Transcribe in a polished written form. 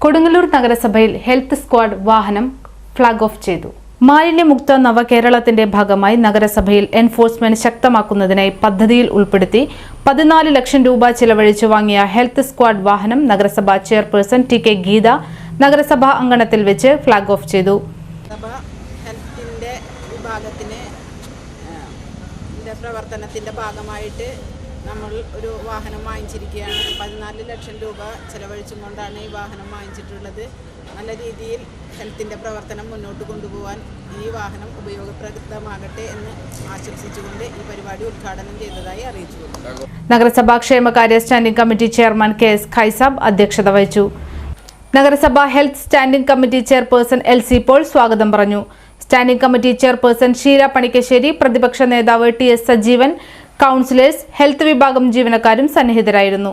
കൊടുങ്ങല്ലൂർ നഗരസഭയിൽ health squad വാഹനം flag off ചെയ്തു. മാലിന്യമുക്ത നവകേരളത്തിന്റെ ഭാഗമായി നഗരസഭയിൽ എൻഫോഴ്സ്മെന്റ് ശക്തമാക്കുന്നതിനായി പദ്ധതിയിൽ ഉൾപ്പെടുത്തി 14 ലക്ഷം രൂപ ചിലവഴിച്ചു വാങ്ങിയ ഹെൽത്ത് സ്ക്വാഡ് വാഹനം നഗരസഭാ ചെയർപേഴ്സൺ ടി.കെ. ഗീത നഗരസഭാ അങ്കണത്തിൽ വെച്ച് ഫ്ളാഗ് ഓഫ് ചെയ്തു. പ്രവർത്തനത്തിന്റെ ഭാഗമായിട്ട് നമ്മൾ ഒരു വാഹനം വാങ്ങിച്ചിരിക്കുകയാണ്. 14 ലക്ഷം രൂപ ചെലവഴിച്ചും കൊണ്ടാണ് ഈ വാഹനം വാങ്ങിച്ചിട്ടുള്ളത്. നല്ല രീതിയിൽ ഹെൽത്തിൻ്റെ പ്രവർത്തനം മുന്നോട്ട് കൊണ്ടുപോകാൻ ഈ വാഹനം ഉപയോഗപ്രദമാകട്ടെ എന്ന് ആശംസിച്ചുകൊണ്ട് ഈ പരിപാടി ഉദ്ഘാടനം ചെയ്തതായി അറിയിച്ചു. നഗരസഭാ ക്ഷേമകാര്യ standing committee chairman K S. Khaisab അധ്യക്ഷത വഹിച്ചു. നഗരസഭാ health standing committee chairperson L C. Paul സ്വാഗതം പറഞ്ഞു. Standing committee chairperson Sheela Panikkassery, പ്രതിപക്ഷ നേതാവ് ടി.എസ്. സജീവൻ, കൗൺസിലേഴ്സ്, ഹെൽത്ത് വിഭാഗം ജീവനക്കാരും സന്നിഹിതരായിരുന്നു.